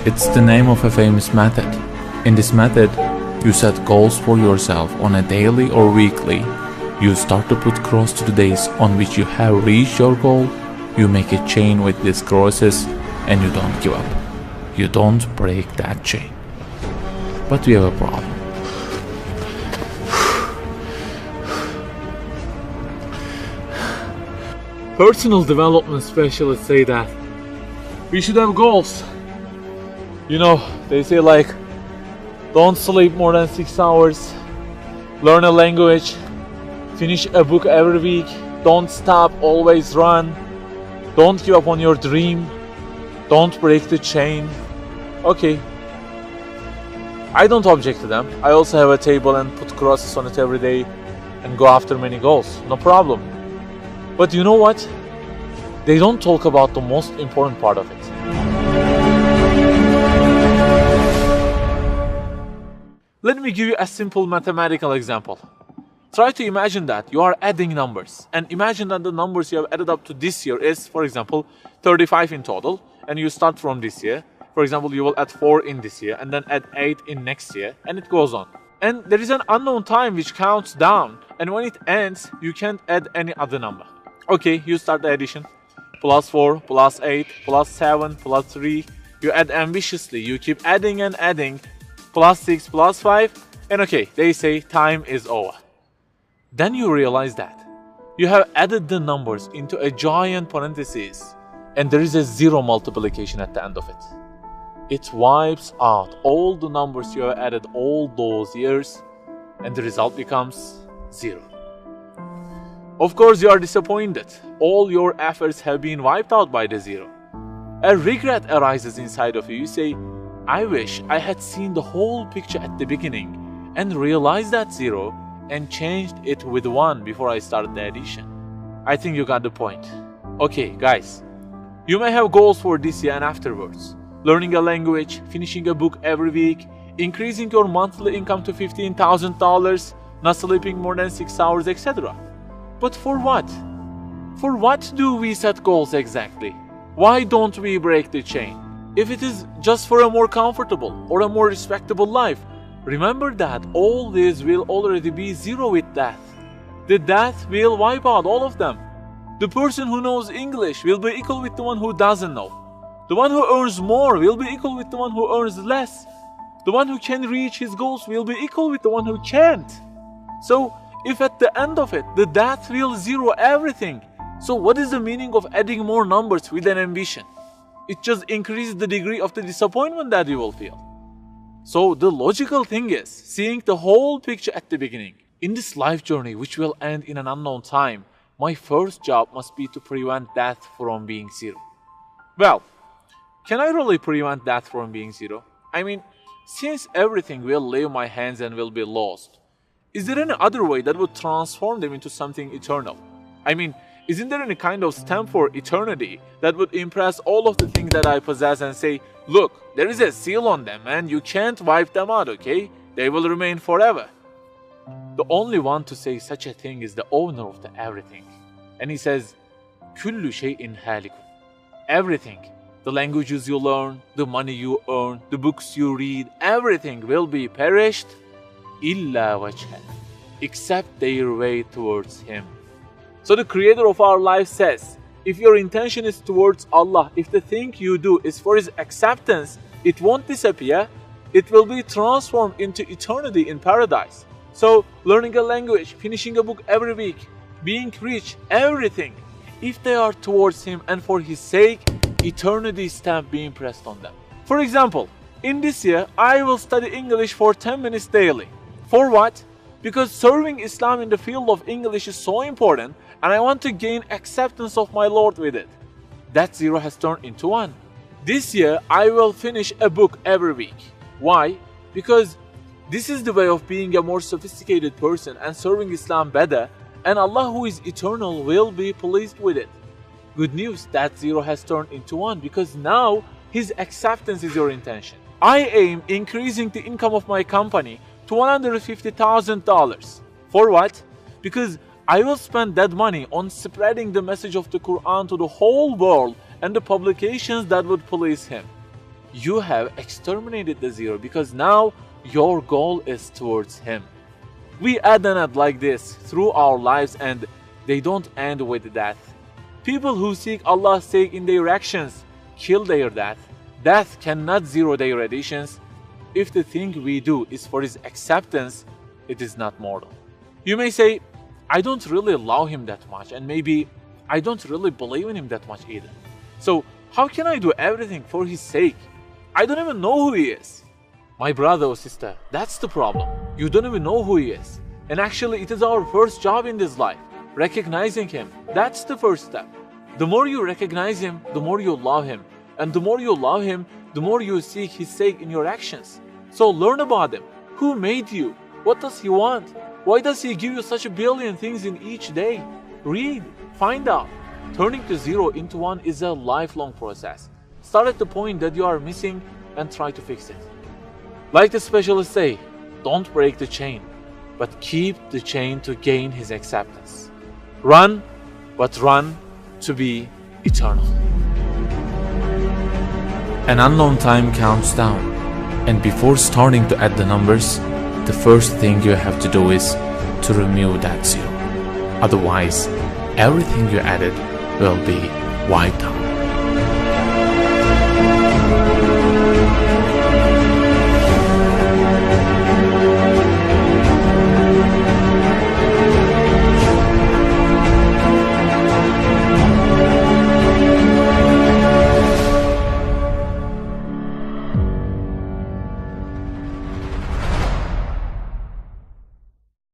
It's the name of a famous method. In this method, you set goals for yourself on a daily or weekly. You start to put cross to the days on which you have reached your goal. You make a chain with these crosses and you don't give up. You don't break that chain. But we have a problem. Personal development specialists say that we should have goals. You know, they say like, don't sleep more than 6 hours, learn a language, finish a book every week, don't stop, always run, don't give up on your dream, don't break the chain. Okay, I don't object to them. I also have a table and put crosses on it every day and go after many goals, no problem. But you know what? They don't talk about the most important part of it. Let me give you a simple mathematical example. Try to imagine that you are adding numbers, and imagine that the numbers you have added up to this year is, for example, 35 in total, and you start from this year. For example, you will add 4 in this year, and then add 8 in next year, and it goes on. And there is an unknown time which counts down, and when it ends, you can't add any other number. Okay, you start the addition. Plus 4, plus 8, plus 7, plus 3. You add ambitiously, you keep adding and adding. Plus 6, plus 5, and okay, they say time is over. Then you realize that you have added the numbers into a giant parenthesis, and there is a zero multiplication at the end of it. It wipes out all the numbers you have added all those years, and the result becomes 0. Of course, you are disappointed. All your efforts have been wiped out by the 0. A regret arises inside of you. You say, I wish I had seen the whole picture at the beginning and realized that 0 and changed it with 1 before I started the addition. I think you got the point. Okay, guys, you may have goals for this year and afterwards. Learning a language, finishing a book every week, increasing your monthly income to $15,000, not sleeping more than 6 hours, etc. But for what? For what do we set goals exactly? Why don't we break the chain? If it is just for a more comfortable or a more respectable life, remember that all this will already be 0 with death. The death will wipe out all of them. The person who knows English will be equal with the one who doesn't know. The one who earns more will be equal with the one who earns less. The one who can reach his goals will be equal with the one who can't. So, if at the end of it, the death will 0 everything, so what is the meaning of adding more numbers with an ambition? It just increases the degree of the disappointment that you will feel. So the logical thing is seeing the whole picture at the beginning. In this life journey, which will end in an unknown time, my first job must be to prevent death from being 0. Well, can I really prevent death from being 0? I mean, since everything will leave my hands and will be lost, is there any other way that would transform them into something eternal? I mean, isn't there any kind of stamp for eternity that would impress all of the things that I possess and say, look, there is a seal on them and you can't wipe them out, okay? They will remain forever. The only one to say such a thing is the owner of the everything. And he says, كُلُّ شَيْءٍ هَالِكٌ. Everything, the languages you learn, the money you earn, the books you read, everything will be perished, إِلَّا وَجْهًا, except their way towards Him. So the creator of our life says, if your intention is towards Allah, if the thing you do is for His acceptance, it won't disappear, it will be transformed into eternity in paradise. So learning a language, finishing a book every week, being rich, everything, if they are towards Him and for His sake, eternity stamp being pressed on them. For example, in this year, I will study English for 10 minutes daily. For what? Because serving Islam in the field of English is so important and I want to gain acceptance of my Lord with it. That 0 has turned into 1. This year, I will finish a book every week. Why? Because this is the way of being a more sophisticated person and serving Islam better, and Allah who is eternal will be pleased with it. Good news, that 0 has turned into 1 because now His acceptance is your intention. I aim increasing the income of my company to $150,000. For what? Because I will spend that money on spreading the message of the Quran to the whole world and the publications that would please Him. you have exterminated the zero because now your goal is towards him. We add and add like this through our lives, and they don't end with death. People who seek Allah's sake in their actions kill their death. Death cannot zero their additions. If the thing we do is for his acceptance, it is not mortal. You may say, I don't really love him that much, and maybe I don't really believe in him that much either. So how can I do everything for his sake? I don't even know who he is. My brother or sister, that's the problem. You don't even know who he is. And actually, it is our first job in this life, recognizing him. That's the first step. The more you recognize him, the more you love him. And the more you love him, the more you seek his sake in your actions. So learn about him. Who made you? What does he want? Why does he give you such a billion things in each day? Read, find out. Turning the zero into one is a lifelong process. Start at the point that you are missing and try to fix it. Like the specialists say, don't break the chain, but keep the chain to gain his acceptance. Run, but run to be eternal. An unknown time counts down, and before starting to add the numbers, the first thing you have to do is to remove that zero. Otherwise, everything you added will be wiped out.